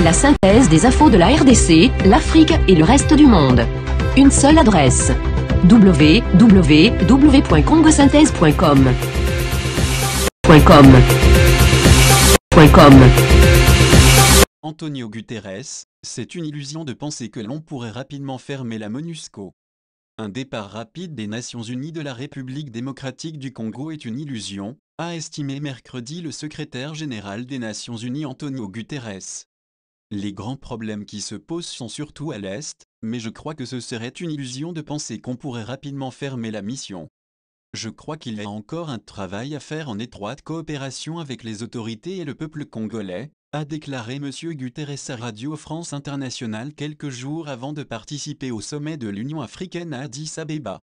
La synthèse des infos de la RDC, l'Afrique et le reste du monde. Une seule adresse. www.congosynthèse.com. Antonio Guterres, c'est une illusion de penser que l'on pourrait rapidement fermer la MONUSCO. Un départ rapide des Nations Unies de la République démocratique du Congo est une illusion, a estimé mercredi le secrétaire général des Nations Unies Antonio Guterres. Les grands problèmes qui se posent sont surtout à l'Est, mais je crois que ce serait une illusion de penser qu'on pourrait rapidement fermer la mission. Je crois qu'il y a encore un travail à faire en étroite coopération avec les autorités et le peuple congolais, a déclaré M. Guterres à Radio France Internationale quelques jours avant de participer au sommet de l'Union africaine à Addis Abeba.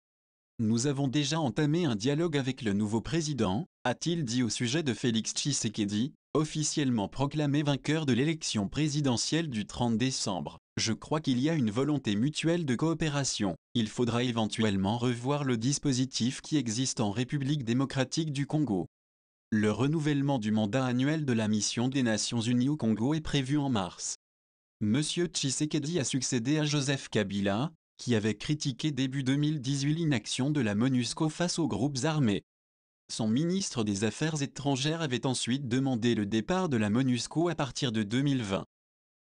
Nous avons déjà entamé un dialogue avec le nouveau président, a-t-il dit au sujet de Félix Tshisekedi, officiellement proclamé vainqueur de l'élection présidentielle du 30 décembre. Je crois qu'il y a une volonté mutuelle de coopération. Il faudra éventuellement revoir le dispositif qui existe en République démocratique du Congo. Le renouvellement du mandat annuel de la mission des Nations Unies au Congo est prévu en mars. M. Tshisekedi a succédé à Joseph Kabila, qui avait critiqué début 2018 l'inaction de la MONUSCO face aux groupes armés. Son ministre des Affaires étrangères avait ensuite demandé le départ de la MONUSCO à partir de 2020.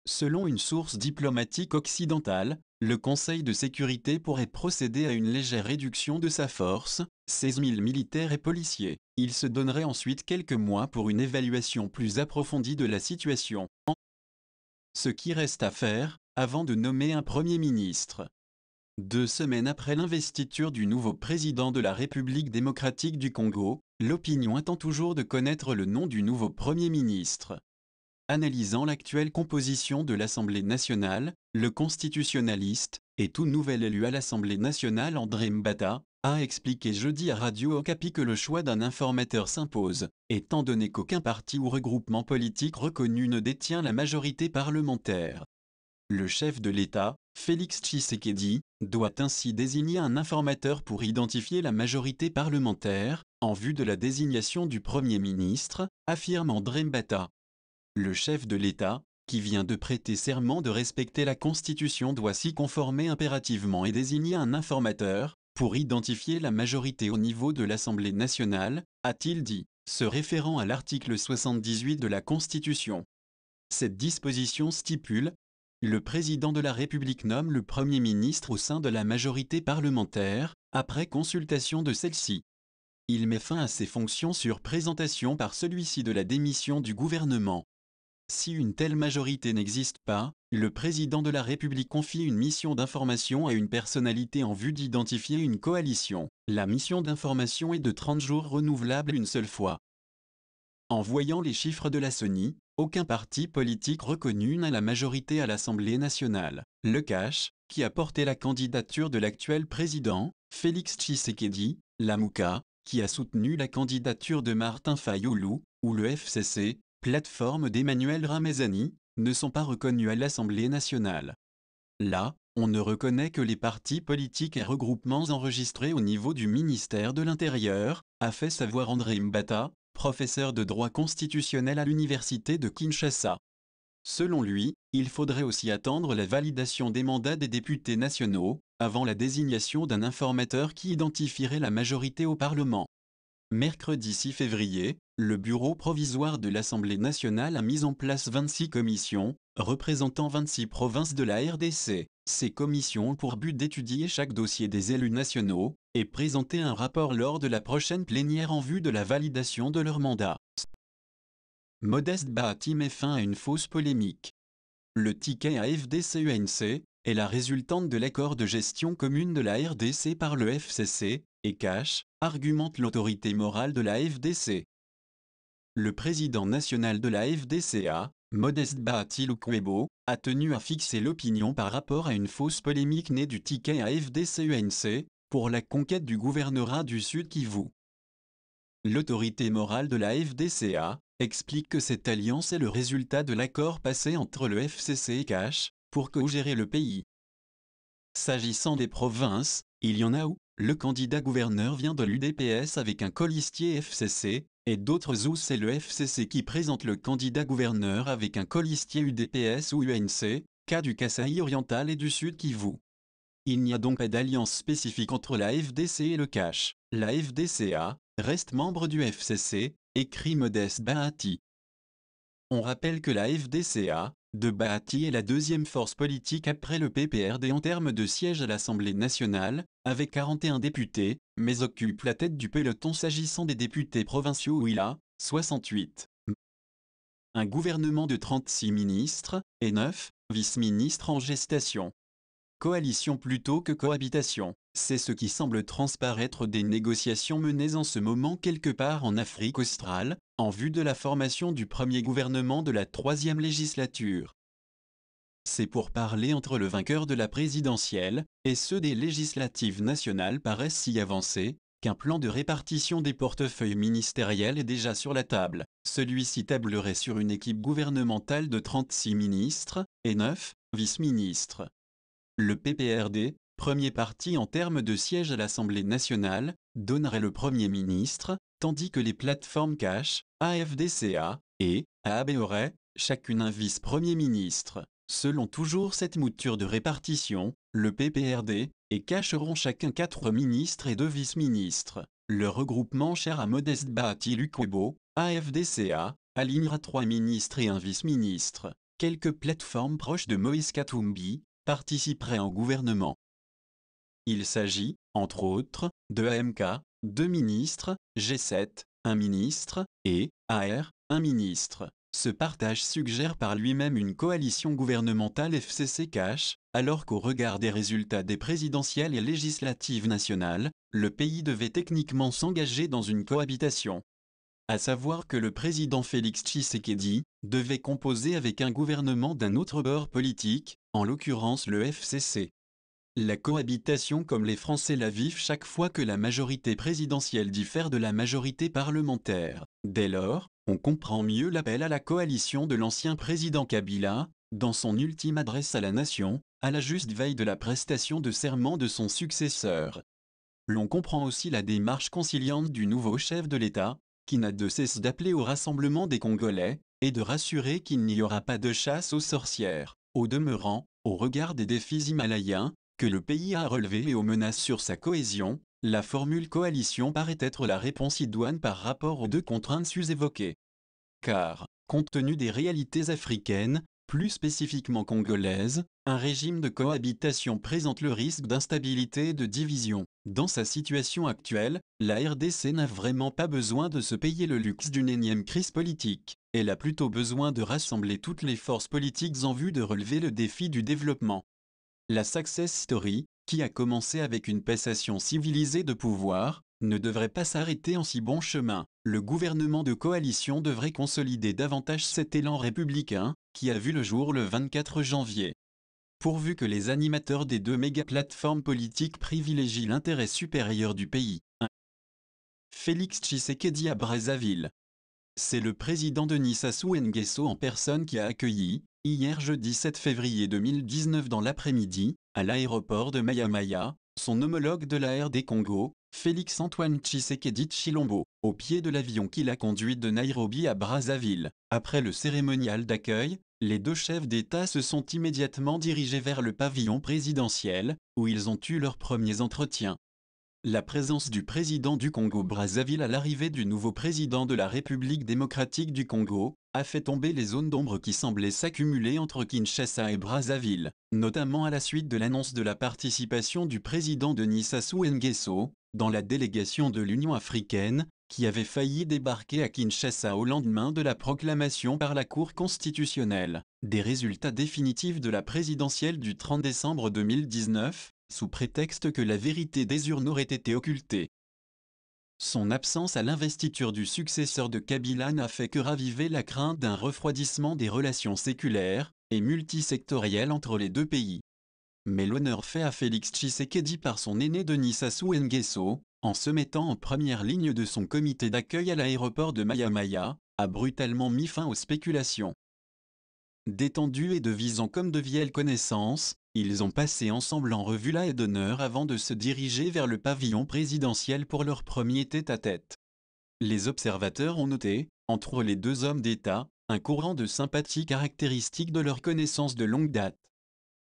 Selon une source diplomatique occidentale, le Conseil de sécurité pourrait procéder à une légère réduction de sa force, 16 000 militaires et policiers. Il se donnerait ensuite quelques mois pour une évaluation plus approfondie de la situation. Ce qui reste à faire, avant de nommer un Premier ministre. 2 semaines après l'investiture du nouveau président de la République démocratique du Congo, l'opinion attend toujours de connaître le nom du nouveau Premier ministre. Analysant l'actuelle composition de l'Assemblée nationale, le constitutionnaliste, et tout nouvel élu à l'Assemblée nationale André Mbata, a expliqué jeudi à Radio Okapi que le choix d'un informateur s'impose, étant donné qu'aucun parti ou regroupement politique reconnu ne détient la majorité parlementaire. Le chef de l'État, Félix Tshisekedi, doit ainsi désigner un informateur pour identifier la majorité parlementaire, en vue de la désignation du Premier ministre, affirme André Mbata. Le chef de l'État, qui vient de prêter serment de respecter la Constitution, doit s'y conformer impérativement et désigner un informateur, pour identifier la majorité au niveau de l'Assemblée nationale, a-t-il dit, se référant à l'article 78 de la Constitution. Cette disposition stipule: le président de la République nomme le Premier ministre au sein de la majorité parlementaire, après consultation de celle-ci. Il met fin à ses fonctions sur présentation par celui-ci de la démission du gouvernement. Si une telle majorité n'existe pas, le président de la République confie une mission d'information à une personnalité en vue d'identifier une coalition. La mission d'information est de 30 jours renouvelable une seule fois. En voyant les chiffres de la CENI, aucun parti politique reconnu n'a la majorité à l'Assemblée nationale. Le CACH, qui a porté la candidature de l'actuel président, Félix Tshisekedi, la MUCA, qui a soutenu la candidature de Martin Fayulu, ou le FCC, plateforme d'Emmanuel Ramazani, ne sont pas reconnus à l'Assemblée nationale. Là, on ne reconnaît que les partis politiques et regroupements enregistrés au niveau du ministère de l'Intérieur, a fait savoir André Mbata, professeur de droit constitutionnel à l'université de Kinshasa. Selon lui, il faudrait aussi attendre la validation des mandats des députés nationaux, avant la désignation d'un informateur qui identifierait la majorité au Parlement. Mercredi 6 février, le bureau provisoire de l'Assemblée nationale a mis en place 26 commissions, représentant 26 provinces de la RDC. Ces commissions ont pour but d'étudier chaque dossier des élus nationaux, et présenter un rapport lors de la prochaine plénière en vue de la validation de leur mandat. Modeste Bahati met fin à une fausse polémique. Le ticket à FDC-UNC est la résultante de l'accord de gestion commune de la RDC par le FCC, et CACH, argumente l'autorité morale de la FDC. Le président national de la FDCA, Modeste Bahati Lukwebo, a tenu à fixer l'opinion par rapport à une fausse polémique née du ticket à FDC-UNC, pour la conquête du gouvernorat du Sud Kivu. L'autorité morale de la FDCA explique que cette alliance est le résultat de l'accord passé entre le FCC et CACH, pour co-gérer le pays. S'agissant des provinces, il y en a où le candidat gouverneur vient de l'UDPS avec un colistier FCC, et d'autres où c'est le FCC qui présente le candidat gouverneur avec un colistier UDPS ou UNC, cas du Kasaï oriental et du Sud Kivu. Il n'y a donc pas d'alliance spécifique entre la FDC et le Cash. La FDCA reste membre du FCC, écrit Modeste Bahati. On rappelle que la FDCA de Bahati est la deuxième force politique après le PPRD en termes de sièges à l'Assemblée nationale, avec 41 députés, mais occupe la tête du peloton s'agissant des députés provinciaux où il a 68. Un gouvernement de 36 ministres et 9 vice-ministres en gestation. Coalition plutôt que cohabitation, c'est ce qui semble transparaître des négociations menées en ce moment quelque part en Afrique australe, en vue de la formation du premier gouvernement de la 3e législature. Ces pourparlers entre le vainqueur de la présidentielle et ceux des législatives nationales paraissent si avancés qu'un plan de répartition des portefeuilles ministériels est déjà sur la table. Celui-ci tablerait sur une équipe gouvernementale de 36 ministres et 9 vice-ministres. Le PPRD, premier parti en termes de sièges à l'Assemblée nationale, donnerait le Premier ministre, tandis que les plateformes Cash, AFDCA et AAB auraient chacune un vice-premier ministre. Selon toujours cette mouture de répartition, le PPRD et Cash auront chacun 4 ministres et 2 vice-ministres. Le regroupement cher à Modeste Bahati Lukwebo, AFDCA, alignera 3 ministres et un vice-ministre. Quelques plateformes proches de Moïse Katumbi participeraient au gouvernement. Il s'agit, entre autres, de AMK, 2 ministres, G7, 1 ministre, et AR, 1 ministre. Ce partage suggère par lui-même une coalition gouvernementale FCC-Cash, alors qu'au regard des résultats des présidentielles et législatives nationales, le pays devait techniquement s'engager dans une cohabitation. À savoir que le président Félix Tshisekedi devait composer avec un gouvernement d'un autre bord politique, en l'occurrence le FCC. La cohabitation comme les Français la vivent chaque fois que la majorité présidentielle diffère de la majorité parlementaire. Dès lors, on comprend mieux l'appel à la coalition de l'ancien président Kabila, dans son ultime adresse à la nation, à la juste veille de la prestation de serment de son successeur. L'on comprend aussi la démarche conciliante du nouveau chef de l'État, qui n'a de cesse d'appeler au rassemblement des Congolais, et de rassurer qu'il n'y aura pas de chasse aux sorcières. Au demeurant, au regard des défis himalayens que le pays a relevés et aux menaces sur sa cohésion, la formule coalition paraît être la réponse idoine par rapport aux 2 contraintes sus-évoquées. Car, compte tenu des réalités africaines, plus spécifiquement congolaises, un régime de cohabitation présente le risque d'instabilité et de division. Dans sa situation actuelle, la RDC n'a vraiment pas besoin de se payer le luxe d'une énième crise politique. Elle a plutôt besoin de rassembler toutes les forces politiques en vue de relever le défi du développement. La success story, qui a commencé avec une passation civilisée de pouvoir, ne devrait pas s'arrêter en si bon chemin. Le gouvernement de coalition devrait consolider davantage cet élan républicain, qui a vu le jour le 24 janvier. Pourvu que les animateurs des 2 méga-plateformes politiques privilégient l'intérêt supérieur du pays. Félix Tshisekedi à Brazzaville. C'est le président Denis Sassou Nguesso en personne qui a accueilli, hier jeudi 7 février 2019 dans l'après-midi, à l'aéroport de Maya-Maya, son homologue de la RD Congo, Félix-Antoine Tshisekedi Tshilombo, au pied de l'avion qui l'a conduit de Nairobi à Brazzaville. Après le cérémonial d'accueil, les 2 chefs d'État se sont immédiatement dirigés vers le pavillon présidentiel, où ils ont eu leurs premiers entretiens. La présence du président du Congo-Brazzaville à l'arrivée du nouveau président de la République démocratique du Congo a fait tomber les zones d'ombre qui semblaient s'accumuler entre Kinshasa et Brazzaville, notamment à la suite de l'annonce de la participation du président Denis Sassou Nguesso dans la délégation de l'Union africaine, qui avait failli débarquer à Kinshasa au lendemain de la proclamation par la Cour constitutionnelle des résultats définitifs de la présidentielle du 30 décembre 2019, sous prétexte que la vérité des urnes aurait été occultée. Son absence à l'investiture du successeur de Kabila n'a fait que raviver la crainte d'un refroidissement des relations séculaires et multisectorielles entre les 2 pays. Mais l'honneur fait à Félix Tshisekedi par son aîné Denis Sassou Nguesso, en se mettant en première ligne de son comité d'accueil à l'aéroport de Maya-Maya, a brutalement mis fin aux spéculations. Détendus et devisant comme de vieilles connaissances, ils ont passé ensemble en revue la haie d'honneur avant de se diriger vers le pavillon présidentiel pour leur premier tête-à-tête. Les observateurs ont noté, entre les deux hommes d'État, un courant de sympathie caractéristique de leur connaissance de longue date.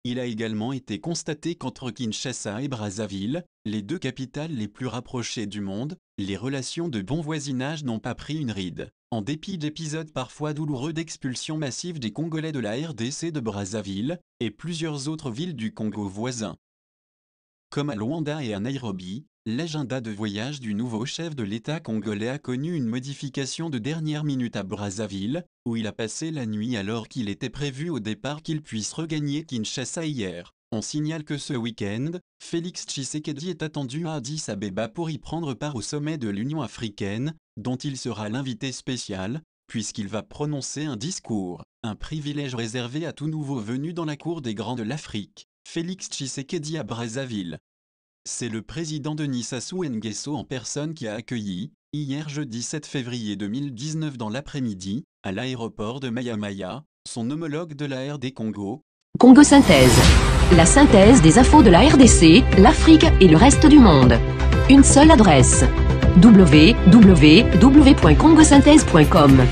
Il a également été constaté qu'entre Kinshasa et Brazzaville, les deux capitales les plus rapprochées du monde, les relations de bon voisinage n'ont pas pris une ride, en dépit d'épisodes parfois douloureux d'expulsion massive des Congolais de la RDC de Brazzaville, et plusieurs autres villes du Congo voisin. Comme à Luanda et à Nairobi, l'agenda de voyage du nouveau chef de l'État congolais a connu une modification de dernière minute à Brazzaville, où il a passé la nuit alors qu'il était prévu au départ qu'il puisse regagner Kinshasa hier. On signale que ce week-end, Félix Tshisekedi est attendu à Addis Abeba pour y prendre part au sommet de l'Union africaine, dont il sera l'invité spécial, puisqu'il va prononcer un discours, un privilège réservé à tout nouveau venu dans la cour des grands de l'Afrique. Félix Tshisekedi à Brazzaville. C'est le président Denis Sassou Nguesso en personne qui a accueilli, hier jeudi 7 février 2019 dans l'après-midi, à l'aéroport de Maya-Maya, son homologue de la RD Congo. Congo Synthèse. La synthèse des infos de la RDC, l'Afrique et le reste du monde. Une seule adresse. www.congosynthèse.com.